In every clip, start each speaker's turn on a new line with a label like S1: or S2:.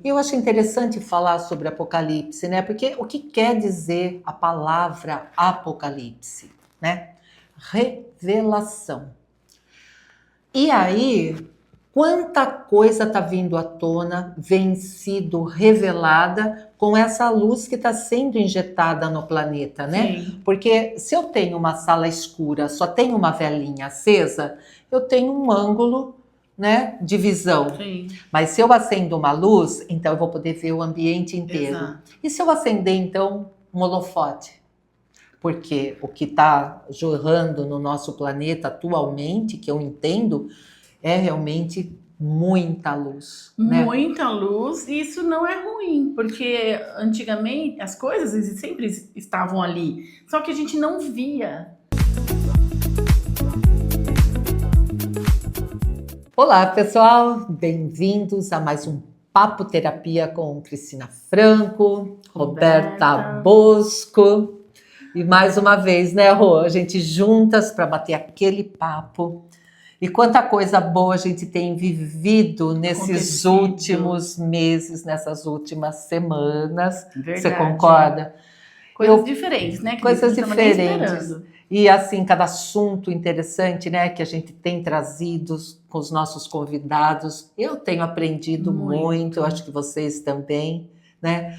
S1: Eu acho interessante falar sobre Apocalipse, né? Porque o que quer dizer a palavra Apocalipse, né? Revelação. E aí, quanta coisa está vindo à tona, vem sido revelada com essa luz que está sendo injetada no planeta, né?
S2: Sim.
S1: Porque se eu tenho uma sala escura, só tem uma velinha acesa, eu tenho um ângulo, né, de visão.
S2: Sim.
S1: Mas se eu acendo uma luz, então eu vou poder ver o ambiente inteiro.
S2: Exato.
S1: E se eu acender, então, um holofote? Porque o que está jorrando no nosso planeta atualmente, que eu entendo, é realmente muita luz, né?
S2: Muita luz, e isso não é ruim, porque antigamente as coisas sempre estavam ali, só que a gente não via.
S1: Olá, pessoal, bem-vindos a mais um Papo Terapia com Cristina Franco, Roberta Bosco. E mais uma vez, né, Rô? A gente juntas para bater aquele papo. E quanta coisa boa a gente tem vivido nesses últimos meses, nessas últimas semanas.
S2: Verdade.
S1: Você concorda?
S2: Coisas diferentes, né? Que
S1: coisas
S2: não nem
S1: diferentes.
S2: esperando.
S1: E assim, cada assunto interessante, né, que a gente tem trazido com os nossos convidados. Eu tenho aprendido muito, eu acho que vocês também, né?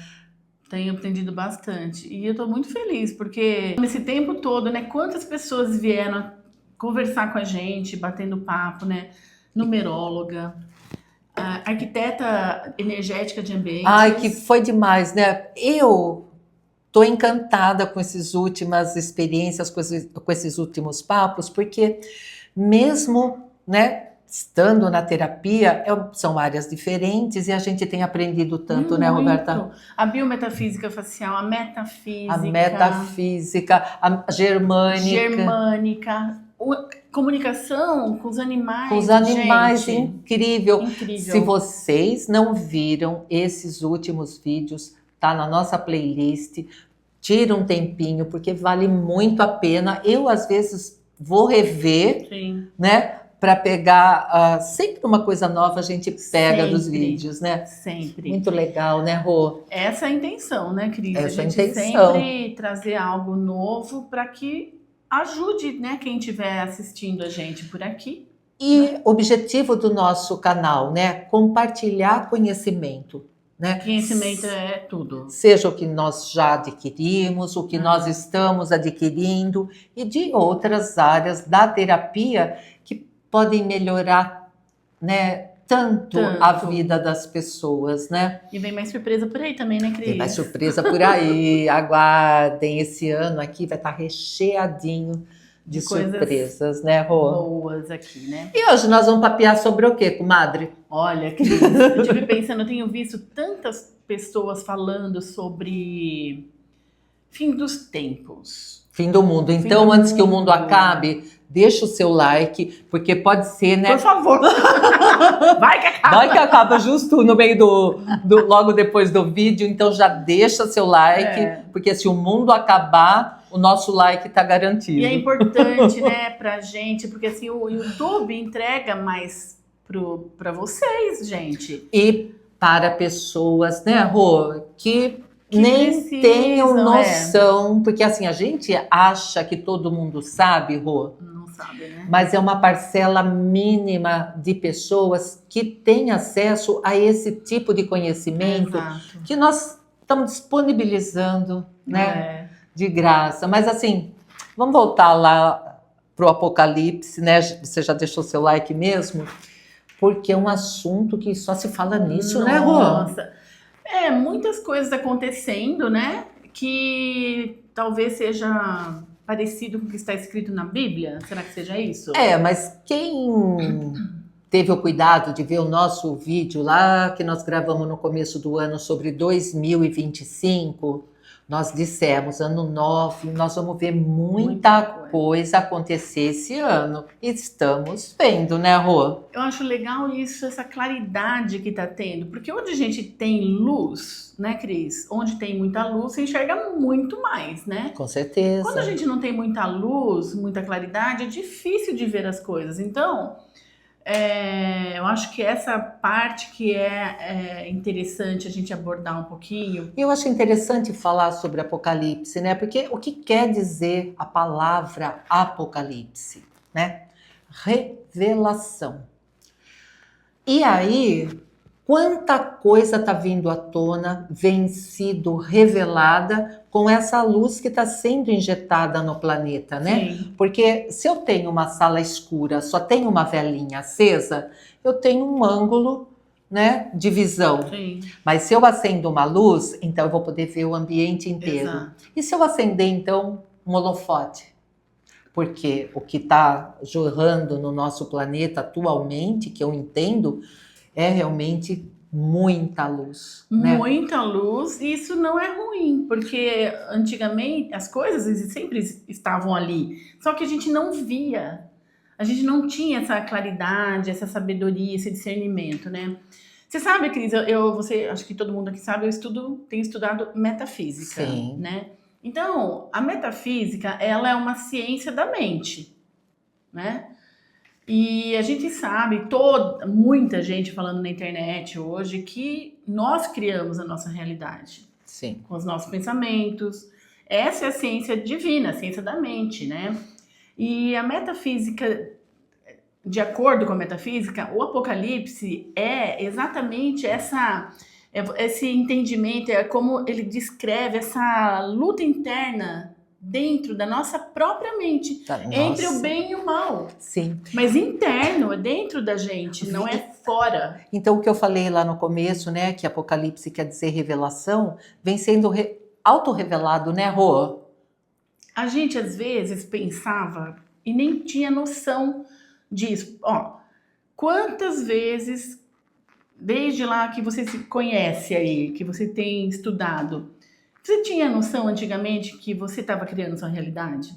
S2: Tenho aprendido bastante. E eu tô muito feliz, porque nesse tempo todo, né, quantas pessoas vieram conversar com a gente, batendo papo, né? Numeróloga, arquiteta energética de ambientes.
S1: Ai, que foi demais, né? Eu tô encantada com essas últimas experiências, com esses últimos papos, porque mesmo, né, estando na terapia, são áreas diferentes e a gente tem aprendido tanto, né, Roberta?
S2: A biometafísica facial, a metafísica.
S1: A metafísica, a germânica.
S2: Comunicação com os animais.
S1: Com os animais,
S2: gente.
S1: Incrível. Se vocês não viram esses últimos vídeos, tá na nossa playlist. Tira um tempinho, porque vale muito a pena. Eu, às vezes, vou rever,
S2: Sim,
S1: né? Para pegar sempre uma coisa nova, a gente pega dos vídeos, né?
S2: Sempre.
S1: Muito legal, né, Rô?
S2: Essa é a intenção, né, Cris?
S1: Essa
S2: a gente sempre trazer algo novo para que ajude, né, quem estiver assistindo a gente por aqui.
S1: E o objetivo do nosso canal, né? Compartilhar conhecimento. Né?
S2: Conhecimento é tudo.
S1: Seja o que nós já adquirimos, o que nós estamos adquirindo e de outras áreas da terapia que podem melhorar, né, tanto a vida das pessoas, né?
S2: E vem mais surpresa por aí também, né, Cris?
S1: Tem mais surpresa por aí, aguardem, esse ano aqui vai estar recheadinho de surpresas, né, Rô?
S2: Boas aqui, né?
S1: E hoje nós vamos papear sobre o quê, comadre?
S2: Olha, Cris, eu estive pensando, eu tenho visto tantas pessoas falando sobre fim dos tempos.
S1: Fim do mundo. Então, antes que o mundo acabe, deixa o seu like, porque pode ser, né?
S2: Por favor. Vai que acaba.
S1: Vai que acaba justo no meio logo depois do vídeo. Então já deixa seu like, porque se o mundo acabar, o nosso like tá garantido.
S2: E é importante, né, pra gente, porque assim, o YouTube entrega mais para vocês, gente.
S1: E para pessoas, né, Rô, que nem tenham noção, porque assim, a gente acha que todo mundo sabe, Rô.
S2: Não sabe, né?
S1: Mas é uma parcela mínima de pessoas que têm acesso a esse tipo de conhecimento.
S2: Exato.
S1: Que nós estamos disponibilizando, né, de graça. Mas assim, vamos voltar lá pro Apocalipse, né? Você já deixou seu like mesmo? Porque é um assunto que só se fala nisso, né, Rô?
S2: Nossa, muitas coisas acontecendo, né? Que talvez seja parecido com o que está escrito na Bíblia. Será que seja isso?
S1: Mas quem teve o cuidado de ver o nosso vídeo lá, que nós gravamos no começo do ano sobre 2025, nós dissemos, ano 9, nós vamos ver muita coisa acontecer esse ano. Estamos vendo, né, Rô?
S2: Eu acho legal isso, essa claridade que tá tendo. Porque onde a gente tem luz, né, Cris? Onde tem muita luz, você enxerga muito mais, né?
S1: Com certeza.
S2: Quando a gente não tem muita luz, muita claridade, é difícil de ver as coisas. Então, eu acho que essa parte que é interessante a gente abordar um pouquinho.
S1: Eu acho interessante falar sobre Apocalipse, né? Porque o que quer dizer a palavra Apocalipse, né? Revelação. E aí, quanta coisa está vindo à tona, vem sido revelada com essa luz que está sendo injetada no planeta, né?
S2: Sim.
S1: Porque se eu tenho uma sala escura, só tem uma velinha acesa, eu tenho um ângulo, né, de visão.
S2: Sim.
S1: Mas se eu acendo uma luz, então eu vou poder ver o ambiente inteiro.
S2: Exato.
S1: E se eu acender, então, um holofote? Porque o que está jorrando no nosso planeta atualmente, que eu entendo, é realmente muita luz, né?
S2: Muita luz, e isso não é ruim, porque antigamente as coisas sempre estavam ali, só que a gente não via, a gente não tinha essa claridade, essa sabedoria, esse discernimento, né? Você sabe, Cris, você, acho que todo mundo aqui sabe, tenho estudado metafísica,
S1: Sim.
S2: né? Então, a metafísica, ela é uma ciência da mente, né? E a gente sabe, muita gente falando na internet hoje, que nós criamos a nossa realidade.
S1: Sim.
S2: Com os nossos pensamentos. Essa é a ciência divina, a ciência da mente, né? E a metafísica, de acordo com a metafísica, o Apocalipse é exatamente esse entendimento, é como ele descreve essa luta interna dentro da nossa própria mente, entre o bem e o mal.
S1: Sim.
S2: Mas interno, é dentro da gente, não é fora.
S1: Então, o que eu falei lá no começo, né, que Apocalipse quer dizer revelação, vem sendo autorrevelado, né, Rô?
S2: A gente, às vezes, pensava e nem tinha noção disso. Ó, quantas vezes, desde lá que você se conhece aí, que você tem estudado, você tinha noção antigamente que você estava criando sua realidade?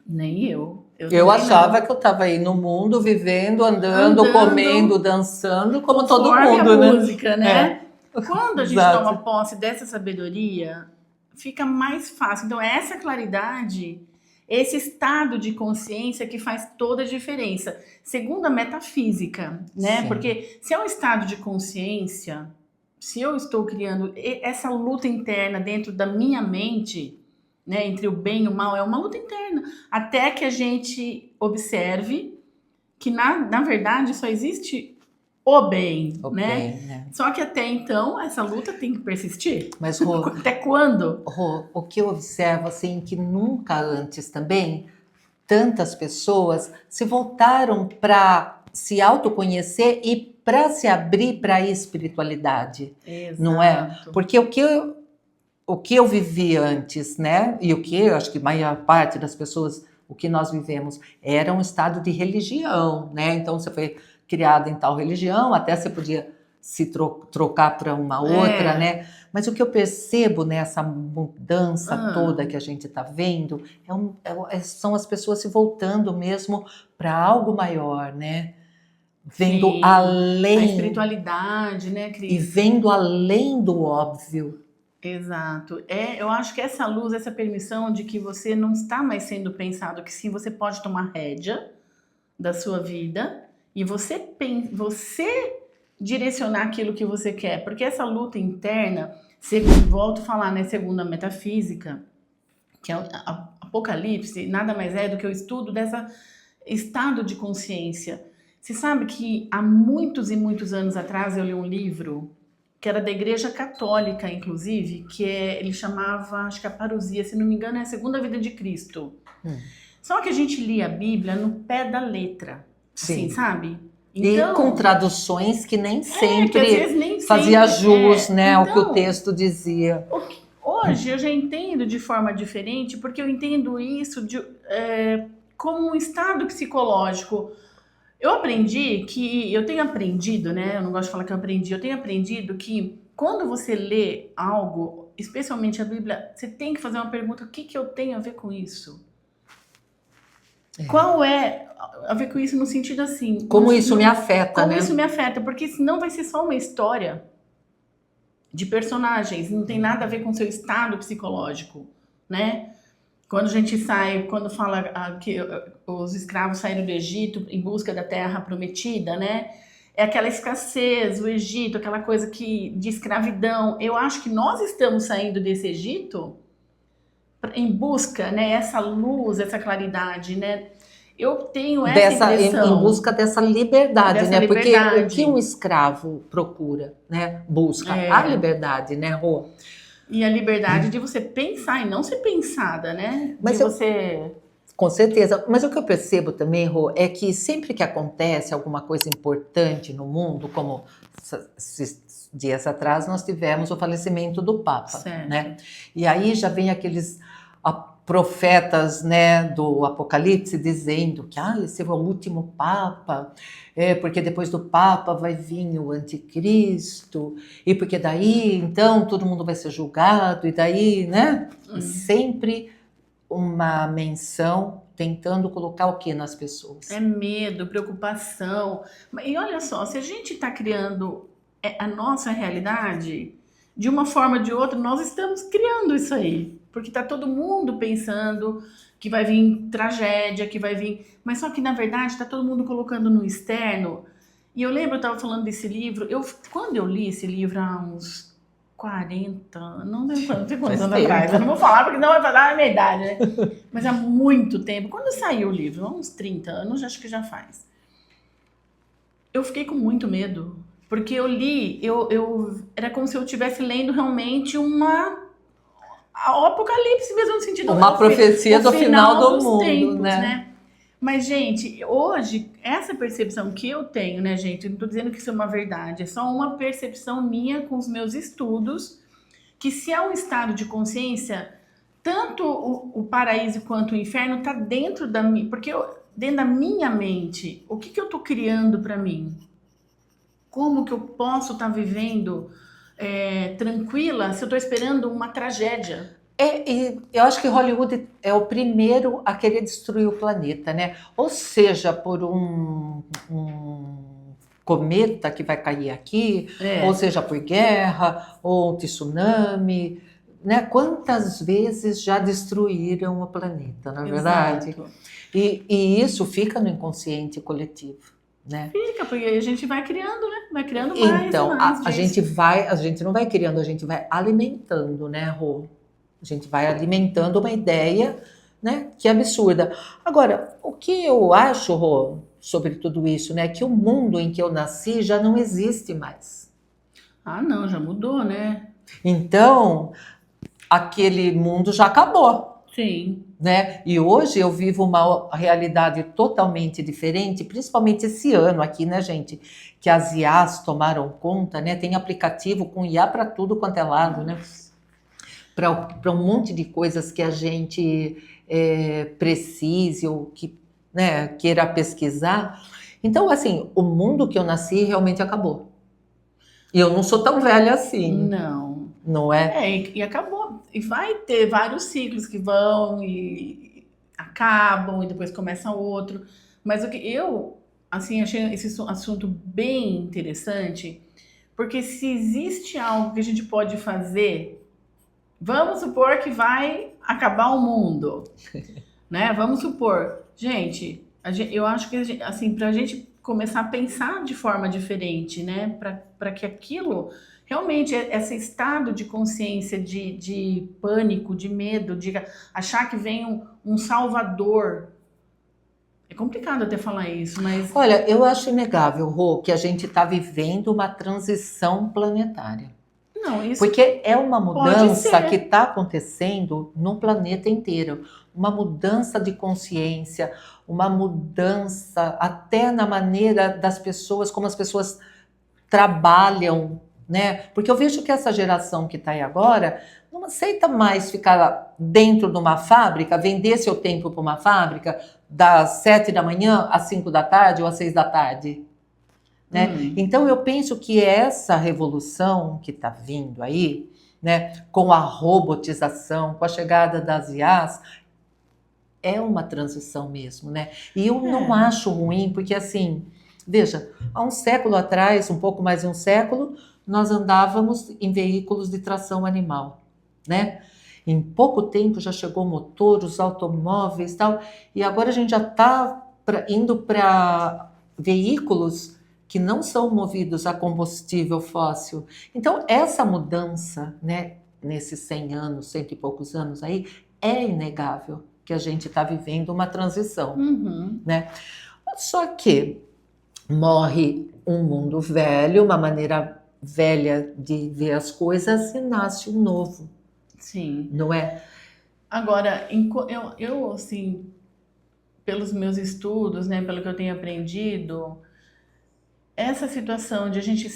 S2: Nem eu.
S1: Eu achava que eu estava aí no mundo, vivendo, andando, comendo, dançando, como todo mundo,
S2: a
S1: né?
S2: música, né? Quando a gente
S1: Exato.
S2: toma posse dessa sabedoria, fica mais fácil. Então, essa claridade, esse estado de consciência que faz toda a diferença. Segundo a metafísica, né?
S1: Sim.
S2: Porque se é um estado de consciência, se eu estou criando essa luta interna dentro da minha mente, né, entre o bem e o mal, é uma luta interna. Até que a gente observe que, na verdade, só existe o bem, né?
S1: Bem, né?
S2: Só que até então, essa luta tem que persistir.
S1: Mas, Rô,
S2: até quando?
S1: Rô, o que eu observo, assim, que nunca antes também, tantas pessoas se voltaram para se autoconhecer e para se abrir para a espiritualidade.
S2: Exato.
S1: Não é? Porque o que eu vivi antes, né? E o que eu acho que a maior parte das pessoas, o que nós vivemos, era um estado de religião, né? Então você foi criado em tal religião, até você podia se trocar para uma outra, né? Mas o que eu percebo nessa mudança toda que a gente está vendo são as pessoas se voltando mesmo para algo maior, né? Vendo
S2: Sim,
S1: além.
S2: A espiritualidade, né, Cris?
S1: E vendo além do óbvio.
S2: Exato. Eu acho que essa luz, essa permissão de que você não está mais sendo pensado, que sim, você pode tomar rédea da sua vida e você direcionar aquilo que você quer. Porque essa luta interna, volto a falar, né, segundo a metafísica, que é a Apocalipse, nada mais é do que o estudo desse estado de consciência. Você sabe que há muitos e muitos anos atrás eu li um livro que era da Igreja Católica, inclusive, que ele chamava, acho que a parousia, se não me engano, é a Segunda Vida de Cristo. Só que a gente lia a Bíblia no pé da letra, assim, sabe?
S1: Então, e com traduções que nem sempre
S2: que às vezes nem
S1: fazia
S2: sempre,
S1: jus, né,
S2: então,
S1: ao que o texto dizia.
S2: Hoje eu já entendo de forma diferente, porque eu entendo isso como um estado psicológico. Eu tenho aprendido, né? Eu não gosto de falar que eu tenho aprendido que quando você lê algo, especialmente a Bíblia, você tem que fazer uma pergunta: o que eu tenho a ver com isso? Qual é a ver com isso no sentido assim?
S1: Como isso me afeta,
S2: como
S1: né?
S2: Como isso me afeta, porque senão vai ser só uma história de personagens, não tem nada a ver com o seu estado psicológico, né? Quando a gente sai, quando fala que os escravos saíram do Egito em busca da terra prometida, né? É aquela escassez, o Egito, aquela coisa de escravidão. Eu acho que nós estamos saindo desse Egito em busca, né? Essa luz, essa claridade, né? Eu tenho essa impressão.
S1: Em busca dessa liberdade,
S2: Dessa
S1: né?
S2: liberdade.
S1: Porque o que um escravo procura, né? Busca a liberdade, né, Rô?
S2: E a liberdade de você pensar e não ser pensada, né?
S1: Mas com certeza. Mas o que eu percebo também, Rô, é que sempre que acontece alguma coisa importante no mundo, como esses dias atrás nós tivemos o falecimento do Papa,
S2: certo.
S1: Né? E aí já vem aqueles profetas, né, do Apocalipse dizendo que esse é o último Papa, porque depois do Papa vai vir o Anticristo, e porque daí, então, todo mundo vai ser julgado, e daí, né, sempre uma menção tentando colocar o que nas pessoas?
S2: É medo, preocupação. E olha só, se a gente está criando a nossa realidade, de uma forma ou de outra, nós estamos criando isso aí. Porque está todo mundo pensando que vai vir tragédia, que vai vir... Mas só que, na verdade, está todo mundo colocando no externo. E eu lembro, eu estava falando desse livro, quando eu li esse livro há uns 40, não sei quantos anos atrás, eu não vou falar porque não vai falar a minha idade, né? Mas há muito tempo, quando saiu o livro, há uns 30 anos, acho que já faz. Eu fiquei com muito medo, porque eu li, era como se eu estivesse lendo realmente o Apocalipse mesmo, no sentido...
S1: Uma profecia do final do
S2: dos
S1: mundo,
S2: tempos,
S1: né?
S2: Mas, gente, hoje, essa percepção que eu tenho, né, gente, eu não tô dizendo que isso é uma verdade, é só uma percepção minha com os meus estudos, que se há um estado de consciência, tanto o paraíso quanto o inferno tá dentro da minha... Porque dentro da minha mente, o que eu tô criando para mim? Como que eu posso estar vivendo tranquila se eu tô esperando uma tragédia?
S1: E eu acho que Hollywood é o primeiro a querer destruir o planeta, né? Ou seja, por um cometa que vai cair aqui, ou seja, por guerra, ou um tsunami, né? Quantas vezes já destruíram o planeta, na verdade?
S2: Exato.
S1: E isso fica no inconsciente coletivo. Né?
S2: Fica, porque a gente vai criando, né? Vai criando mais.
S1: Então,
S2: e mais
S1: a gente não vai criando, a gente vai alimentando, né, Rô? A gente vai alimentando uma ideia, né, que é absurda. Agora, o que eu acho, Rô, sobre tudo isso, né, que o mundo em que eu nasci já não existe mais.
S2: Ah, não, já mudou, né?
S1: Então, aquele mundo já acabou.
S2: Sim.
S1: Né? E hoje eu vivo uma realidade totalmente diferente, principalmente esse ano aqui, né, gente? Que as IAs tomaram conta, né? Tem aplicativo com IA para tudo quanto é lado, né? Para um monte de coisas que a gente precise ou que, né, queira pesquisar. Então, assim, o mundo que eu nasci realmente acabou. E eu não sou tão velha assim.
S2: Não.
S1: Não é?
S2: E acabou. E vai ter vários ciclos que vão e acabam e depois começa outro. Mas o que eu, assim, achei esse assunto bem interessante, porque se existe algo que a gente pode fazer, vamos supor que vai acabar o mundo, né? Vamos supor, gente, eu acho que assim, pra gente começar a pensar de forma diferente, né? Para que aquilo realmente, esse estado de consciência, de pânico, de medo, de achar que vem um salvador. É complicado até falar isso, mas...
S1: Olha, eu acho inegável, Rô, que a gente está vivendo uma transição planetária.
S2: Não, isso
S1: porque é uma mudança que está acontecendo no planeta inteiro. Uma mudança de consciência, uma mudança até na maneira das pessoas, como as pessoas trabalham, né? Porque eu vejo que essa geração que está aí agora não aceita mais ficar dentro de uma fábrica, vender seu tempo para uma fábrica das 7 da manhã às 5 da tarde ou às 6 da tarde. Né? Então eu penso que essa revolução que está vindo aí, né, com a robotização, com a chegada das IAs, é uma transição mesmo, né? E eu não acho ruim, porque assim, veja, há um século atrás, um pouco mais de um século, nós andávamos em veículos de tração animal, né? Em pouco tempo já chegou o motor, os automóveis e tal, e agora a gente já está indo para veículos que não são movidos a combustível fóssil. Então, essa mudança, né, nesses 100 anos, 100 e poucos anos aí, é inegável que a gente está vivendo uma transição, né? Só que morre um mundo velho, uma maneira velha de ver as coisas e nasce um novo.
S2: Sim.
S1: Não é?
S2: Agora, eu assim, pelos meus estudos, né, pelo que eu tenho aprendido, essa situação de a gente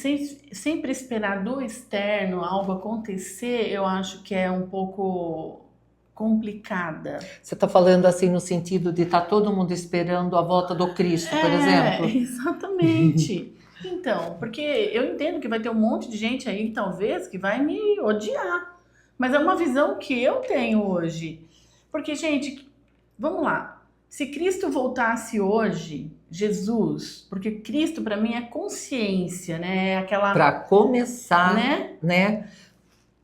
S2: sempre esperar do externo algo acontecer, eu acho que é um pouco complicada.
S1: Você está falando assim no sentido de estar todo mundo esperando a volta do Cristo, por exemplo?
S2: Exatamente. Então, porque eu entendo que vai ter um monte de gente aí, talvez, que vai me odiar. Mas é uma visão que eu tenho hoje. Porque, gente, vamos lá. Se Cristo voltasse hoje, Jesus, porque Cristo para mim é consciência, né? É aquela,
S1: Para começar, né?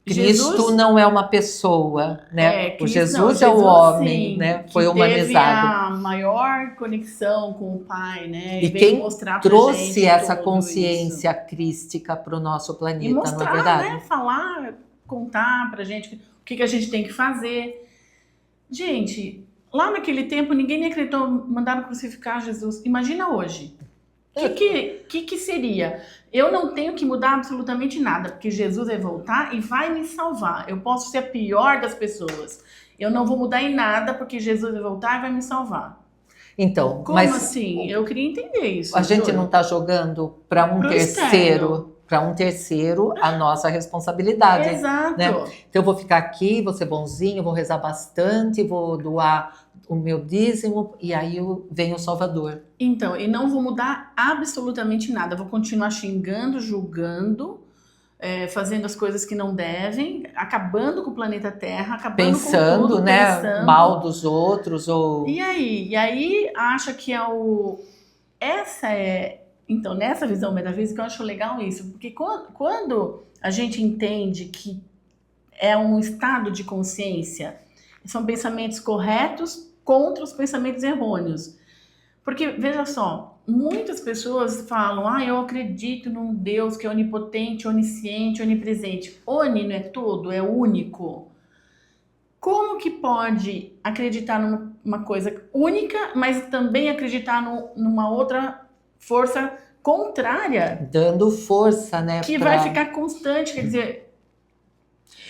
S1: Cristo
S2: Jesus
S1: não é uma pessoa, né? O
S2: Cristo,
S1: Jesus
S2: não,
S1: é o homem,
S2: sim,
S1: né?
S2: que
S1: Foi
S2: teve
S1: humanizado.
S2: a maior conexão com o Pai, né?
S1: E
S2: veio
S1: quem
S2: mostrar pra
S1: trouxe
S2: gente
S1: essa
S2: tudo
S1: consciência
S2: isso.
S1: crística para o nosso
S2: E
S1: planeta,
S2: mostrar,
S1: não é verdade?
S2: né? Falar, contar pra gente o que a gente tem que fazer. Gente, lá naquele tempo ninguém nem acreditou, mandaram crucificar Jesus. Imagina hoje. O que seria? Eu não tenho que mudar absolutamente nada, porque Jesus vai voltar e vai me salvar. Eu posso ser a pior das pessoas. Eu não vou mudar em nada, porque Jesus vai voltar e vai me salvar.
S1: Então,
S2: Como
S1: mas
S2: assim? Eu queria entender isso.
S1: a gente
S2: Joy.
S1: não está jogando para um
S2: Pro externo.
S1: terceiro a nossa responsabilidade,
S2: Exato.
S1: né? Então eu vou ficar aqui, vou ser bonzinho, vou rezar bastante, vou doar o meu dízimo e aí vem o Salvador.
S2: Então, e não vou mudar absolutamente nada. Vou continuar xingando, julgando, fazendo as coisas que não devem, acabando com o planeta Terra, acabando
S1: Pensando,
S2: com tudo,
S1: né,
S2: pensando.
S1: mal dos outros ou
S2: E aí acha que então, nessa visão metafísica eu acho legal isso, porque quando a gente entende que é um estado de consciência, são pensamentos corretos contra os pensamentos errôneos. Porque, veja só, muitas pessoas falam, eu acredito num Deus que é onipotente, onisciente, onipresente. Oni não é todo, é único. Como que pode acreditar numa coisa única, mas também acreditar numa outra força contrária?
S1: dando força, né?
S2: Que vai ficar constante, quer dizer,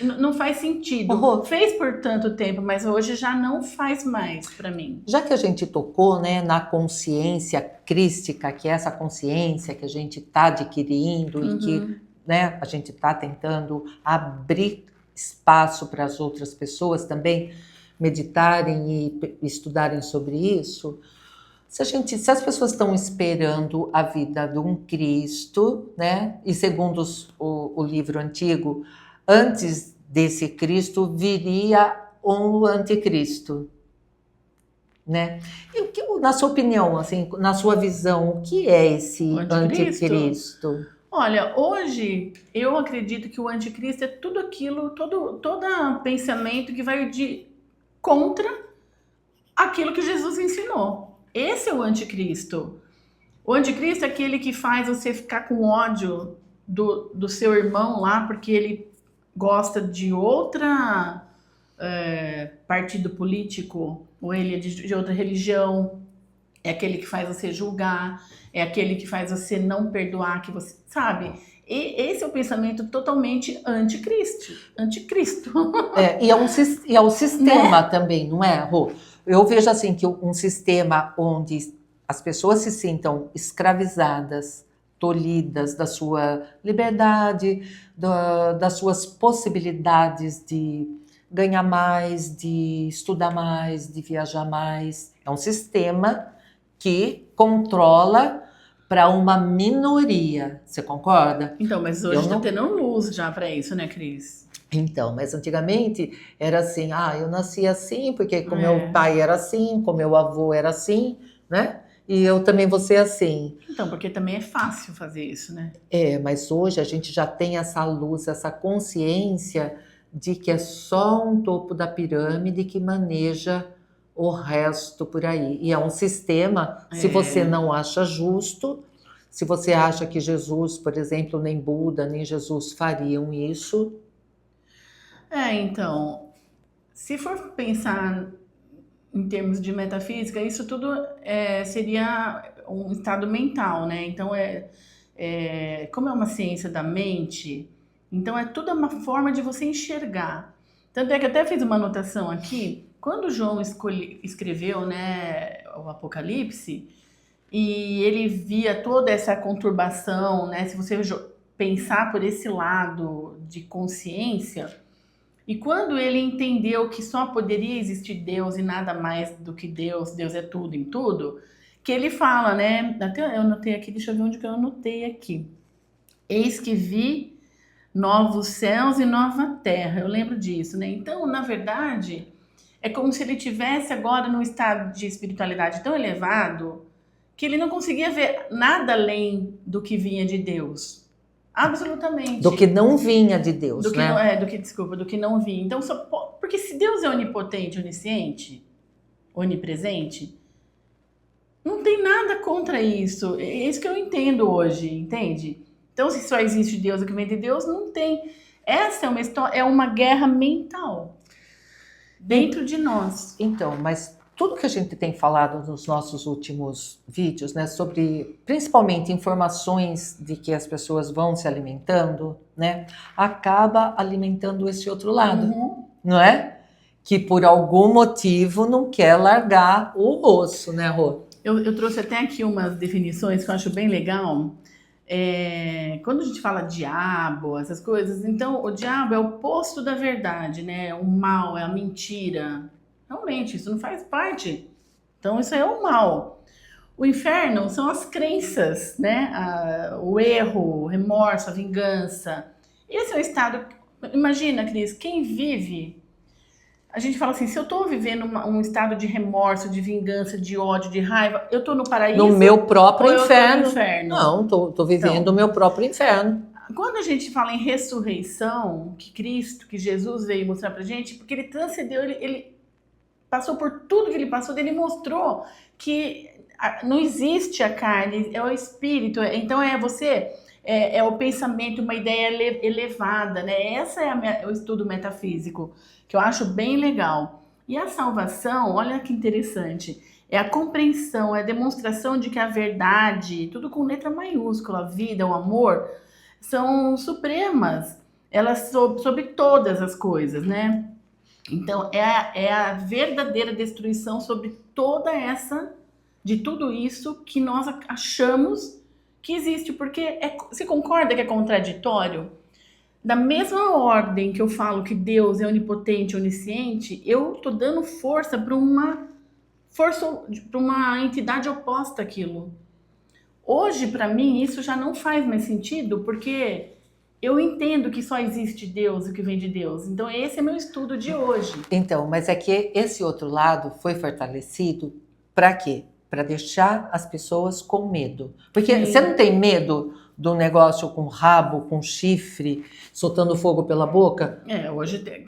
S2: não faz sentido. Fez por tanto tempo, mas hoje já não faz mais para mim.
S1: Já que a gente tocou, né, na consciência crística, que é essa consciência que a gente está adquirindo e que, né, a gente está tentando abrir espaço para as outras pessoas também meditarem e estudarem sobre isso. Se as pessoas estão esperando a vida de um Cristo, né, e segundo o livro antigo, antes desse Cristo viria um anticristo, né? E na sua opinião, assim, na sua visão, o que é esse anticristo?
S2: Olha, hoje eu acredito que o anticristo é tudo aquilo, todo pensamento que vai contra aquilo que Jesus ensinou. Esse é o anticristo. O anticristo é aquele que faz você ficar com ódio do seu irmão lá, porque ele gosta de outra partido político, ou ele é de outra religião. É aquele que faz você julgar, é aquele que faz você não perdoar, que você sabe. E esse é o pensamento totalmente anticristo.
S1: E é um sistema, né? Também, não é, Rô? Eu vejo assim que um sistema onde as pessoas se sintam escravizadas, tolhidas da sua liberdade, das suas possibilidades de ganhar mais, de estudar mais, de viajar mais. É um sistema que controla para uma minoria. Você concorda?
S2: Então, mas hoje está tendo luz já para isso, né, Cris?
S1: Então, mas antigamente era assim, eu nasci assim, porque com meu pai era assim, com meu avô era assim, né? E eu também vou ser assim.
S2: Então, porque também é fácil fazer isso, né?
S1: Mas hoje a gente já tem essa luz, essa consciência de que é só um topo da pirâmide que maneja o resto por aí. E é um sistema, se você não acha justo, se você acha que Jesus, por exemplo, nem Buda, nem Jesus fariam isso.
S2: Então, se for pensar em termos de metafísica, isso tudo seria um estado mental, né? Então, como é uma ciência da mente, então é tudo uma forma de você enxergar. Tanto é que eu até fiz uma anotação aqui, quando João escreveu, né, o Apocalipse, e ele via toda essa conturbação, né? Se você pensar por esse lado de consciência, e quando ele entendeu que só poderia existir Deus e nada mais do que Deus, Deus é tudo em tudo, que ele fala, né? Até eu anotei aqui, deixa eu ver onde que eu anotei aqui. Eis que vi novos céus e nova terra. Eu lembro disso, né? Então, na verdade, é como se ele tivesse agora num estado de espiritualidade tão elevado que ele não conseguia ver nada além do que vinha de Deus. Absolutamente.
S1: Do que não vinha de Deus, né?
S2: Do que não vinha. Então, porque se Deus é onipotente, onisciente, onipresente, não tem nada contra isso. É isso que eu entendo hoje, entende? Então, se só existe Deus e o que vem de Deus, não tem. Essa é uma história, é uma guerra mental dentro de nós.
S1: Então, mas tudo que a gente tem falado nos nossos últimos vídeos, né, sobre principalmente informações de que as pessoas vão se alimentando, né, acaba alimentando esse outro lado, não é? Que por algum motivo não quer largar o osso, né, Rô?
S2: Eu trouxe até aqui umas definições que eu acho bem legal. Quando a gente fala diabo, essas coisas, então o diabo é o oposto da verdade, né? O mal, é a mentira. Realmente, isso não faz parte. Então, isso é o mal. O inferno são as crenças, né? O erro, o remorso, a vingança. Esse é o estado. Imagina, Cris, quem vive. A gente fala assim: se eu tô vivendo um estado de remorso, de vingança, de ódio, de raiva, eu tô no paraíso.
S1: No meu próprio
S2: ou
S1: inferno.
S2: Eu tô no inferno.
S1: Não, tô vivendo o meu próprio inferno.
S2: Quando a gente fala em ressurreição, que Cristo, que Jesus veio mostrar pra gente, porque ele transcendeu, ele passou por tudo que ele passou, ele mostrou que não existe a carne, é o espírito. Então é o pensamento, uma ideia elevada, né? Essa é o estudo metafísico, que eu acho bem legal. E a salvação, olha que interessante, é a compreensão, é a demonstração de que a verdade, tudo com letra maiúscula, a vida, o amor, são supremas, elas sobre todas as coisas, né? Então, é a verdadeira destruição sobre de tudo isso que nós achamos que existe, porque você concorda que é contraditório? Da mesma ordem que eu falo que Deus é onipotente, onisciente, eu tô dando força para uma entidade oposta àquilo. Hoje, para mim, isso já não faz mais sentido, porque eu entendo que só existe Deus e o que vem de Deus. Então, esse é meu estudo de hoje.
S1: Então, mas é que esse outro lado foi fortalecido para quê? Para deixar as pessoas com medo. Porque você não tem medo do negócio com rabo, com chifre, soltando fogo pela boca?
S2: Hoje tem.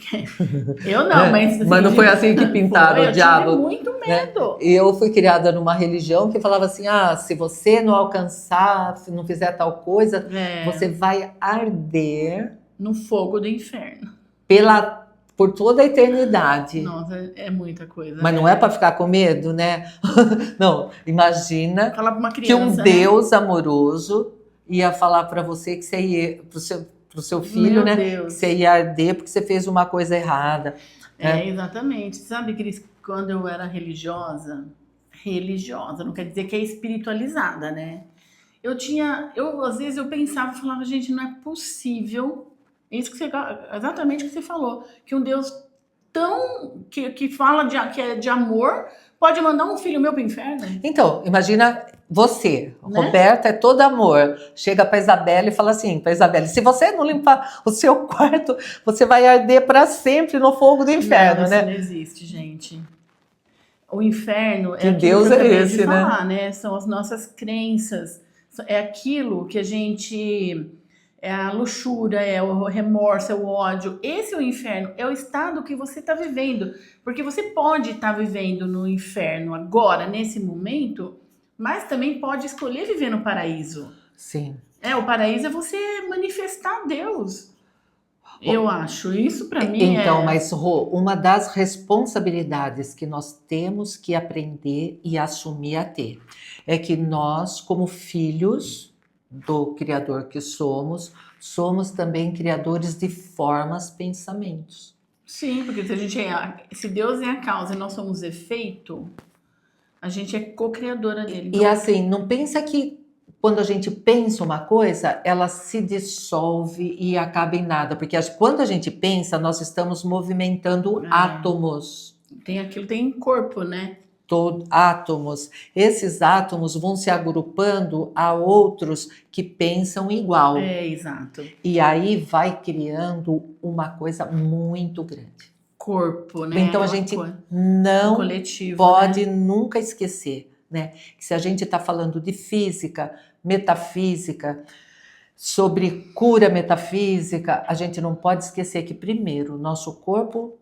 S2: Eu não, mas...
S1: Mas não foi assim que pintaram o diabo.
S2: Eu tive muito medo.
S1: Eu fui criada numa religião que falava assim, se você não alcançar, se não fizer tal coisa, você vai arder...
S2: no fogo do inferno.
S1: Por toda a eternidade.
S2: Nossa, é muita coisa.
S1: Mas não é para ficar com medo, né? Não, imagina
S2: falar pra uma criança,
S1: que um Deus amoroso ia falar para você que você ia, pro seu filho, né?
S2: Deus.
S1: Que você ia arder porque você fez uma coisa errada.
S2: Exatamente. Sabe, Cris, quando eu era religiosa, não quer dizer que é espiritualizada, né? Às vezes eu falava, gente, não é possível... exatamente o que você falou, que um Deus que fala que é de amor pode mandar um filho meu pro inferno.
S1: Então, imagina você,
S2: né?
S1: Roberta é toda amor, chega pra Isabela e fala assim, pra Isabela, se você não limpar o seu quarto, você vai arder para sempre no fogo do inferno,
S2: não,
S1: né?
S2: Isso não existe, gente. O inferno
S1: que Deus é esse,
S2: de falar, né? São as nossas crenças, é aquilo que a gente é a luxúria, é o remorso, é o ódio. Esse é o inferno, é o estado que você está vivendo. Porque você pode estar vivendo no inferno agora, nesse momento, mas também pode escolher viver no paraíso.
S1: Sim.
S2: O paraíso é você manifestar Deus. Eu acho. Isso para mim
S1: Então, mas Rô, uma das responsabilidades que nós temos que aprender e assumir a ter é que nós, como filhos do Criador que somos também criadores de formas, pensamentos.
S2: Sim, porque se Deus é a causa e nós somos efeito, a gente é co-criadora dele.
S1: E assim, não pensa que quando a gente pensa uma coisa, ela se dissolve e acaba em nada. Porque quando a gente pensa, nós estamos movimentando átomos.
S2: Tem corpo, né?
S1: Átomos. Esses átomos vão se agrupando a outros que pensam igual.
S2: Exato.
S1: E aí vai criando uma coisa muito grande.
S2: Corpo, né?
S1: Então a gente não
S2: coletivo,
S1: pode nunca esquecer, né? Que se a gente está falando de física, metafísica, sobre cura metafísica, a gente não pode esquecer que primeiro, nosso corpo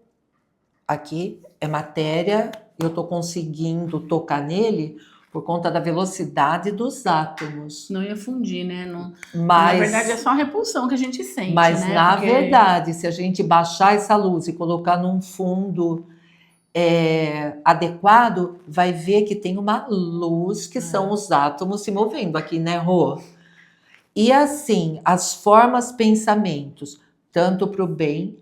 S1: aqui é matéria, eu estou conseguindo tocar nele por conta da velocidade dos átomos.
S2: Não ia fundir, né?
S1: Mas,
S2: na verdade é só a repulsão que a gente sente,
S1: mas
S2: né?
S1: na verdade, se a gente baixar essa luz e colocar num fundo adequado, vai ver que tem uma luz que são os átomos se movendo aqui, né, Rô? E assim, as formas, pensamentos, tanto para o bem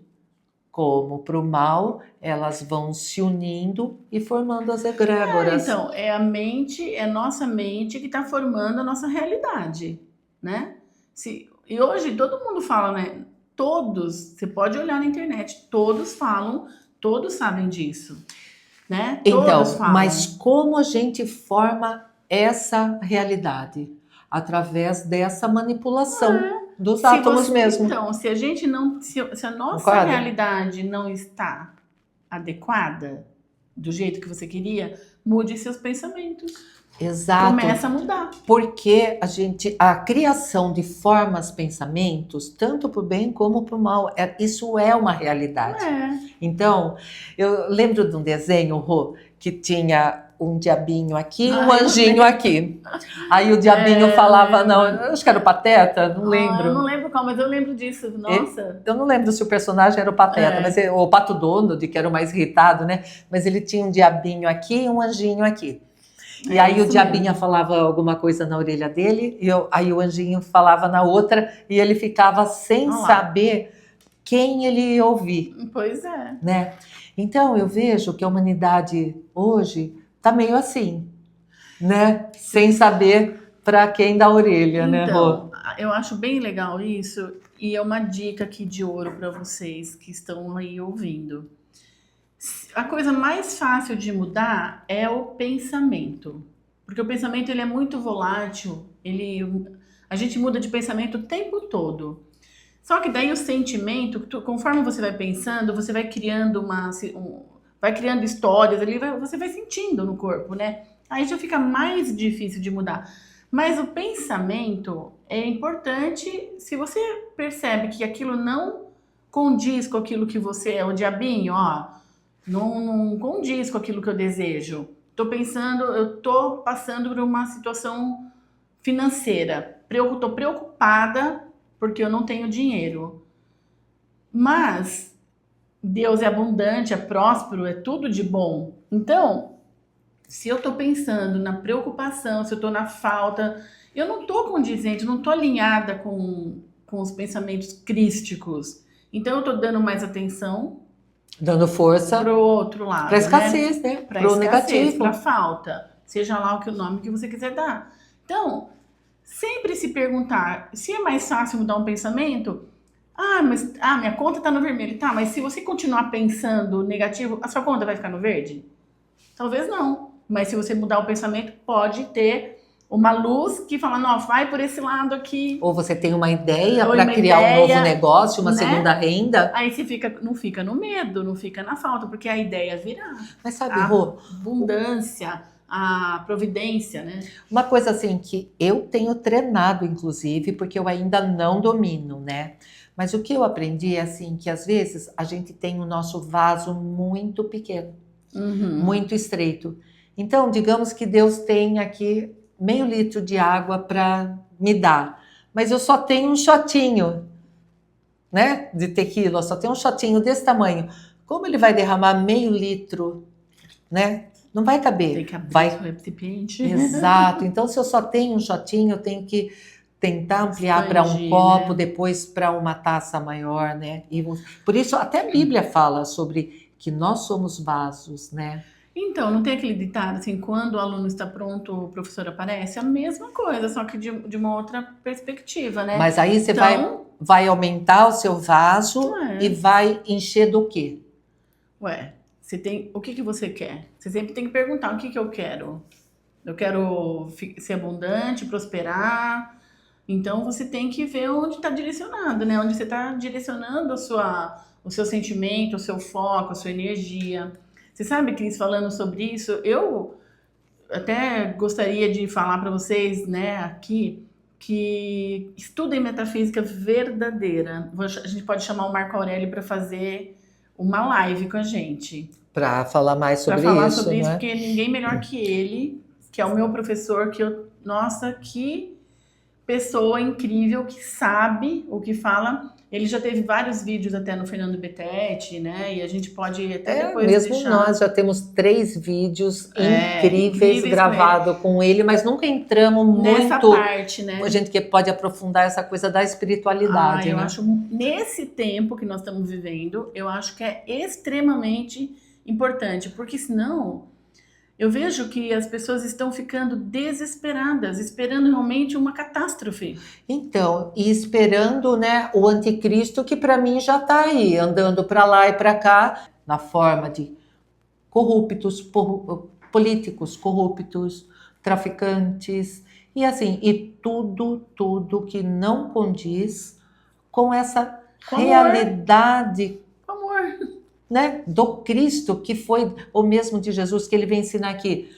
S1: como para o mal, elas vão se unindo e formando as egrégoras.
S2: Então, é nossa mente que está formando a nossa realidade, né? E hoje todo mundo fala, né? Você pode olhar na internet, todos falam, todos sabem disso, né? Todos falam.
S1: Mas como a gente forma essa realidade? Através dessa manipulação dos átomos mesmo.
S2: Então, se a gente não, se a nossa realidade não está adequada do jeito que você queria, mude seus pensamentos.
S1: Exato.
S2: Começa a mudar.
S1: Porque a criação de formas, pensamentos, tanto para o bem como para o mal, isso é uma realidade. Então, eu lembro de um desenho, Rô, que tinha um diabinho aqui e um anjinho aqui. Aí o diabinho falava, não, acho que era o Pateta, não lembro.
S2: Eu não lembro qual, mas eu lembro disso, nossa.
S1: Eu não lembro se o personagem era o Pateta, mas o Pato Donald, que era o mais irritado, né? Mas ele tinha um diabinho aqui e um anjinho aqui. E aí o diabinho falava alguma coisa na orelha dele, aí o anjinho falava na outra, e ele ficava sem saber quem ele ia ouvir.
S2: Pois é.
S1: Né? Então eu vejo que a humanidade hoje tá meio assim, né? Sem saber para quem dá a orelha, né, Rô?
S2: Eu acho bem legal isso, e é uma dica aqui de ouro para vocês que estão aí ouvindo. A coisa mais fácil de mudar é o pensamento, porque o pensamento ele é muito volátil, a gente muda de pensamento o tempo todo. Só que daí o sentimento, conforme você vai pensando, você vai criando vai criando histórias ali, você vai sentindo no corpo, né? Aí já fica mais difícil de mudar. Mas o pensamento é importante se você percebe que aquilo não condiz com aquilo que você é, o diabinho, não condiz com aquilo que eu desejo. Eu tô passando por uma situação financeira. Tô preocupada porque eu não tenho dinheiro. Mas Deus é abundante, é próspero, é tudo de bom. Então, se eu tô pensando na preocupação, se eu tô na falta, eu não tô condizente, não tô alinhada com os pensamentos crísticos. Então, eu tô dando mais atenção,
S1: dando força
S2: pro outro lado,
S1: para escassez, né?
S2: Pro negativo, pra falta, seja lá o nome que você quiser dar. Então, sempre se perguntar, se é mais fácil mudar um pensamento, mas minha conta tá no vermelho, tá, mas se você continuar pensando negativo, a sua conta vai ficar no verde? Talvez não, mas se você mudar o pensamento, pode ter uma luz que fala, não, vai por esse lado aqui.
S1: Ou você tem uma ideia para criar um novo negócio, uma segunda renda.
S2: Aí você não fica no medo, não fica na falta, porque a ideia virá.
S1: Mas sabe, Rô,
S2: abundância, a providência, né?
S1: Uma coisa assim que eu tenho treinado, inclusive, porque eu ainda não domino, né? Mas o que eu aprendi é assim, que às vezes a gente tem o nosso vaso muito pequeno, muito estreito. Então, digamos que Deus tem aqui meio litro de água para me dar, mas eu só tenho um shotinho, né, de tequila, eu só tenho um shotinho desse tamanho. Como ele vai derramar meio litro, né? Não vai caber.
S2: Tem que abrir
S1: Vai...
S2: o recipiente.
S1: Exato. Então, se eu só tenho um shotinho, eu tenho que tentar ampliar para um copo, né? Depois para uma taça maior, né? E por isso até a Bíblia fala sobre que nós somos vasos, né?
S2: Então, não tem aquele ditado assim, quando o aluno está pronto, o professor aparece? A mesma coisa, só que de uma outra perspectiva, né?
S1: Mas aí você
S2: então,
S1: vai aumentar o seu vaso e vai encher do quê?
S2: Ué, você tem, o que você quer? Você sempre tem que perguntar, o que eu quero? Eu quero ser abundante, prosperar. Então, você tem que ver onde está direcionado, né? Onde você está direcionando o seu sentimento, o seu foco, a sua energia. Você sabe, Cris, falando sobre isso, eu até gostaria de falar para vocês, né, aqui, que estudem metafísica verdadeira. A gente pode chamar o Marco Aurélio para fazer uma live com a gente.
S1: Para falar mais sobre isso.
S2: Para falar sobre isso,
S1: né?
S2: Porque ninguém melhor que ele, que é o meu professor, nossa, que pessoa incrível, que sabe o que fala. Ele já teve vários vídeos até no Fernando Betete, né? E a gente pode até depois
S1: mesmo
S2: deixar...
S1: nós já temos 3 vídeos incríveis gravados com ele, mas nunca entramos
S2: nessa
S1: muito...
S2: parte, né?
S1: A gente que pode aprofundar essa coisa da espiritualidade,
S2: eu
S1: né?
S2: acho, nesse tempo que nós estamos vivendo, eu acho que é extremamente importante, porque senão... Eu vejo que as pessoas estão ficando desesperadas, esperando realmente uma catástrofe.
S1: Então, e esperando, né, o anticristo, que para mim já está aí, andando para lá e para cá, na forma de corruptos, políticos corruptos, traficantes, e assim, e tudo que não condiz com essa realidade. Né, do Cristo, que foi o mesmo de Jesus, que ele vem ensinar aqui.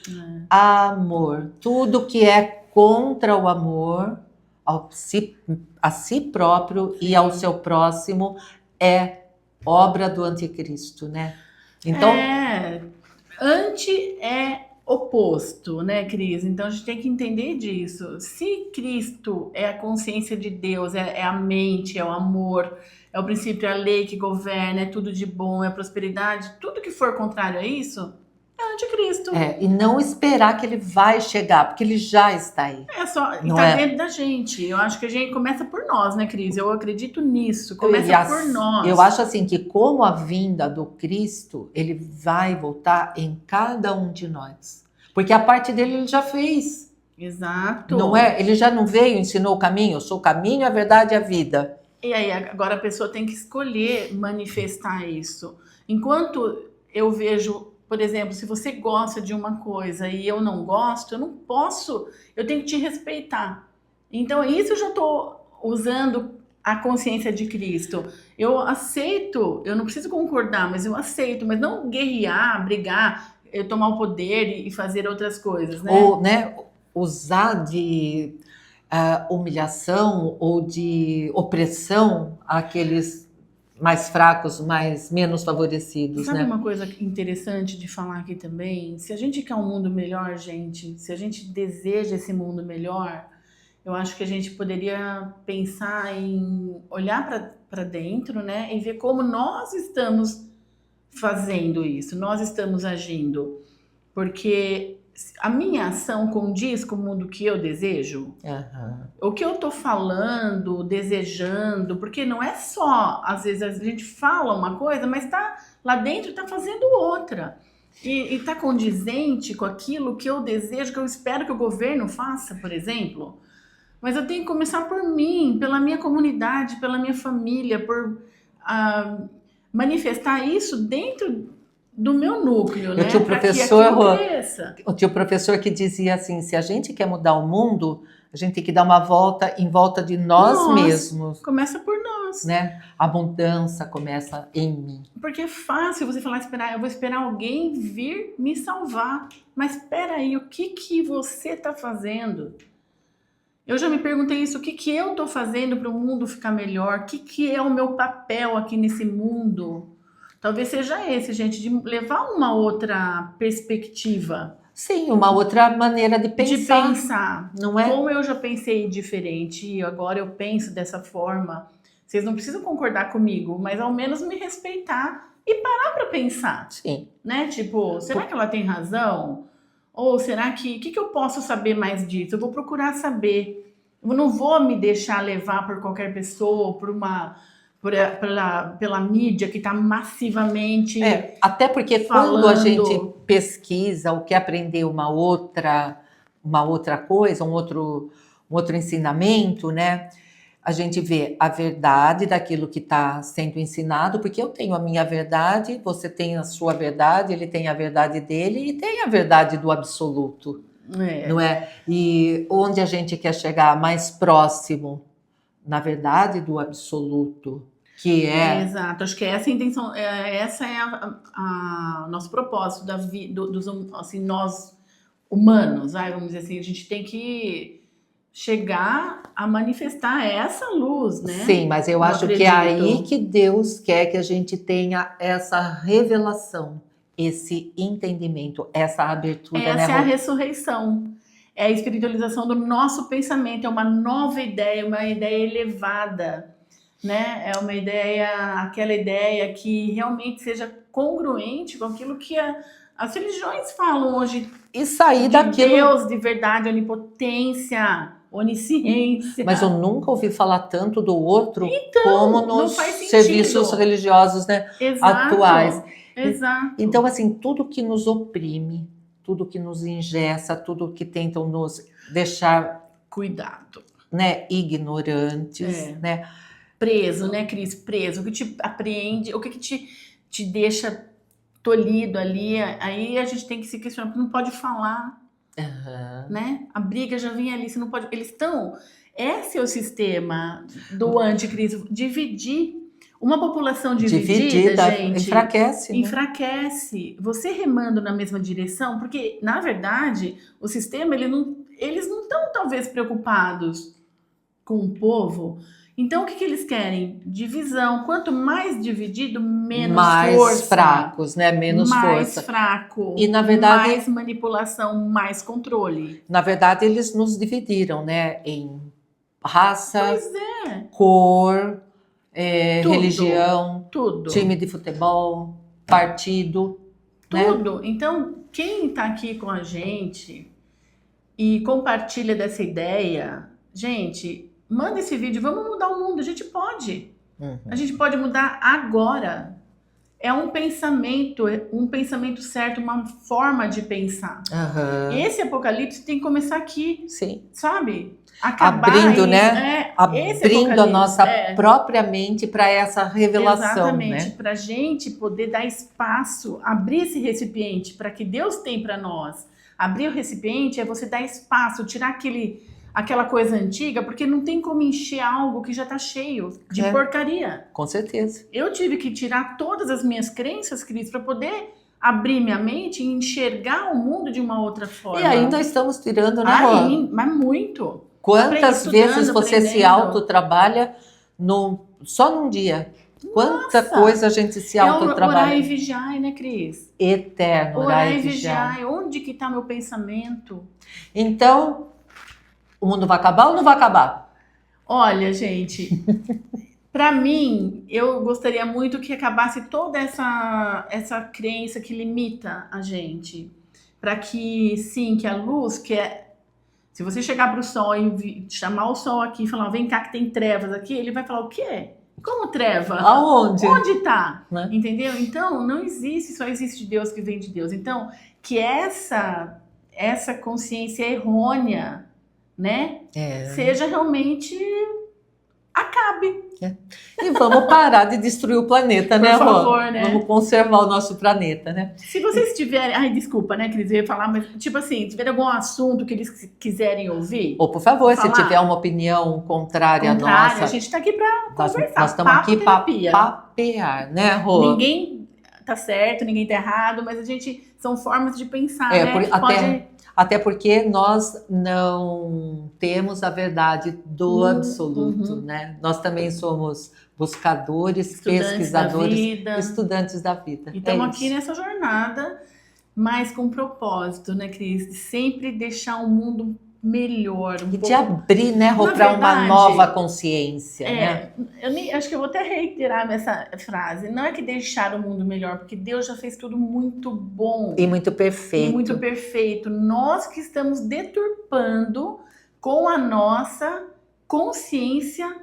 S1: Amor. Tudo que é contra o amor a si próprio e ao seu próximo é obra do anticristo, né? Então,
S2: anti é oposto, né, Cris? Então a gente tem que entender disso. Se Cristo é a consciência de Deus, é a mente, é o amor, é o princípio, é a lei que governa, é tudo de bom, é a prosperidade, tudo que for contrário a isso é anticristo.
S1: E não esperar que ele vai chegar, porque ele já está aí.
S2: Dentro da gente. Eu acho que a gente começa por nós, né, Cris? Eu acredito nisso, começa por nós.
S1: Eu acho assim que como a vinda do Cristo, ele vai voltar em cada um de nós. Porque a parte dele ele já fez.
S2: Exato.
S1: Não é? Ele já não veio, ensinou o caminho. Eu sou o caminho, a verdade e a vida.
S2: E aí, agora a pessoa tem que escolher manifestar isso. Enquanto eu vejo, por exemplo, se você gosta de uma coisa e eu não gosto, eu não posso, eu tenho que te respeitar. Então, isso eu já estou usando a consciência de Cristo. Eu aceito, eu não preciso concordar, mas eu aceito, mas não guerrear, brigar, eu tomar o poder e fazer outras coisas, né?
S1: Ou, né, usar de... humilhação ou de opressão àqueles mais fracos, menos favorecidos.
S2: Sabe,
S1: né?
S2: Uma coisa interessante de falar aqui também? Se a gente quer um mundo melhor, gente, se a gente deseja esse mundo melhor, eu acho que a gente poderia pensar em olhar para dentro, né, e ver como nós estamos fazendo isso, nós estamos agindo, porque a minha ação condiz com o mundo que eu desejo? O que eu tô falando, desejando, porque não é só, às vezes a gente fala uma coisa, mas tá lá dentro tá fazendo outra. E tá condizente com aquilo que eu desejo, que eu espero que o governo faça, por exemplo. Mas eu tenho que começar por mim, pela minha comunidade, pela minha família, por manifestar isso dentro do meu núcleo, né?
S1: Eu tinha um professor que dizia assim, se a gente quer mudar o mundo, a A gente tem que dar uma volta em volta de nós mesmos,
S2: Começa por nós.
S1: né? A mudança começa em mim.
S2: Porque é fácil você falar, eu vou esperar alguém vir me salvar. Mas espera aí, o que você está fazendo? Eu já me perguntei isso, o que eu estou fazendo para o mundo ficar melhor? O que é o meu papel aqui nesse mundo? Talvez seja esse, gente, de levar uma outra perspectiva.
S1: Sim, uma outra maneira de pensar.
S2: De pensar.
S1: Não é?
S2: Como eu já pensei diferente e agora eu penso dessa forma. Vocês não precisam concordar comigo, mas ao menos me respeitar e parar para pensar.
S1: Sim.
S2: Né? Tipo, será que ela tem razão? Ou será que... O que eu posso saber mais disso? Eu vou procurar saber. Eu não vou me deixar levar por qualquer pessoa, pela mídia que está massivamente
S1: até porque
S2: falando.
S1: Quando a gente pesquisa ou quer aprender uma outra coisa, um outro ensinamento, né? A gente vê a verdade daquilo que está sendo ensinado, porque eu tenho a minha verdade, você tem a sua verdade, ele tem a verdade dele e tem a verdade do absoluto, não é? E onde a gente quer chegar mais próximo, na verdade, do absoluto, que é...
S2: Exato, acho que essa é a intenção, essa é a nosso propósito dos assim, nós humanos, vamos dizer assim, a gente tem que chegar a manifestar essa luz, né?
S1: Sim, mas eu acho que é aí que Deus quer que a gente tenha essa revelação, esse entendimento, essa abertura.
S2: Essa é a ressurreição, é a espiritualização do nosso pensamento, é uma nova ideia, uma ideia elevada, né? É uma ideia, aquela ideia que realmente seja congruente com aquilo que as religiões falam hoje.
S1: E sair
S2: daquilo... Deus de verdade, onipotência, onisciência.
S1: Mas eu nunca ouvi falar tanto do outro como nos serviços religiosos, né?
S2: Exato,
S1: atuais.
S2: Exato.
S1: Então, assim, tudo que nos oprime, tudo que nos engessa, tudo que tentam nos deixar...
S2: Cuidado.
S1: Né? Ignorantes, né?
S2: Preso, né, Cris? Preso. O que te apreende, o que te deixa tolhido ali, aí a gente tem que se questionar, porque não pode falar, né? A briga já vem ali, você não pode... Eles estão... Esse é o sistema do anticristo, dividir. Uma população dividida, gente...
S1: Enfraquece, né?
S2: Enfraquece. Você remando na mesma direção, porque, na verdade, o sistema, eles não estão, talvez, preocupados com o povo. Então, o que eles querem? Divisão. Quanto mais dividido, menos força.
S1: Mais fracos, né? Menos força.
S2: Mais fraco.
S1: E, na verdade...
S2: Mais manipulação, mais controle.
S1: Na verdade, eles nos dividiram, né? Em raça, cor, religião, time de futebol, partido.
S2: Tudo.
S1: Né?
S2: Então, quem está aqui com a gente e compartilha dessa ideia, gente... Manda esse vídeo, vamos mudar o mundo, a gente pode. A gente pode mudar agora. É um pensamento certo, uma forma de pensar. Esse apocalipse tem que começar aqui.
S1: Sim.
S2: Sabe?
S1: Abrindo, né? Abrindo a nossa própria mente para essa revelação.
S2: Exatamente,
S1: né?
S2: para a gente poder dar espaço, abrir esse recipiente para que Deus tem para nós. Abrir o recipiente é você dar espaço, tirar aquela coisa antiga, porque não tem como encher algo que já está cheio de porcaria.
S1: Com certeza.
S2: Eu tive que tirar todas as minhas crenças, Cris, para poder abrir minha mente e enxergar o mundo de uma outra forma.
S1: E ainda estamos tirando, né,
S2: mas muito.
S1: Quantas vezes você se autotrabalha só num dia? Quanta coisa a gente se autotrabalha.
S2: Orar e vigiar, né, Cris?
S1: Eterno,
S2: orar e vigiar. Onde que está meu pensamento?
S1: Então... O mundo vai acabar ou não vai acabar?
S2: Olha, gente, para mim, eu gostaria muito que acabasse toda essa crença que limita a gente. Para que, sim, que a luz, se você chegar para o sol e chamar o sol aqui e falar, vem cá que tem trevas aqui, ele vai falar, o quê? Como treva?
S1: Aonde?
S2: Onde tá?
S1: Né?
S2: Entendeu? Então, não existe, só existe Deus que vem de Deus. Então, que essa consciência errônea, né? Seja realmente acabe.
S1: E vamos parar de destruir o planeta, né,
S2: Por
S1: Rô?
S2: favor, né?
S1: Vamos conservar o nosso planeta, né?
S2: Se vocês tiverem... Ai, desculpa, né, Cris? Eu ia falar, mas, tipo assim, se tiver algum assunto que eles quiserem ouvir...
S1: Ou, por favor, se
S2: falar.
S1: tiver uma opinião contrária à nossa...
S2: a gente tá aqui pra conversar.
S1: Nós estamos aqui para
S2: terapia.
S1: papear, né, Rô?
S2: Ninguém tá certo, ninguém tá errado, mas a gente... São formas de pensar, né?
S1: Até porque nós não temos a verdade do absoluto, né? Nós também somos buscadores,
S2: Estudantes
S1: pesquisadores,
S2: da vida.
S1: Estudantes da vida.
S2: E estamos aqui nessa jornada, mas com propósito, né, Cris? De sempre deixar o mundo melhor.
S1: E de abrir, né, Rô, para uma nova consciência, né?
S2: Acho que eu vou até reiterar essa frase. Não é que deixar o mundo melhor, porque Deus já fez tudo muito bom.
S1: E muito perfeito.
S2: E muito perfeito. Nós que estamos deturpando com a nossa consciência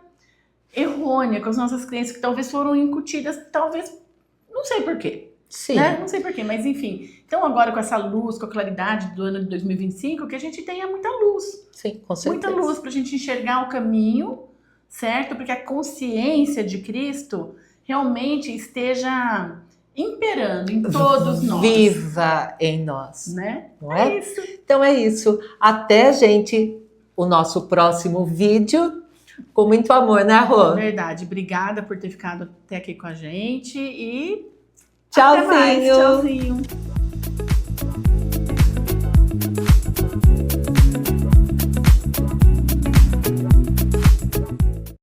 S2: errônea, com as nossas crenças que talvez foram incutidas, talvez, não sei por quê.
S1: Sim.
S2: Né? Não sei por quê, mas enfim. Então agora com essa luz, com a claridade do ano de 2025, o que a gente tem é muita luz.
S1: Sim, com certeza.
S2: Muita luz pra gente enxergar o caminho, certo? Porque a consciência de Cristo realmente esteja imperando em todos nós.
S1: Viva em nós.
S2: Né?
S1: Não é?
S2: É isso.
S1: Então é isso. Até, gente, o nosso próximo vídeo. Com muito amor, né, Rô?
S2: É verdade. Obrigada por ter ficado até aqui com a gente e
S1: Tchauzinho.
S2: até mais. Tchauzinho.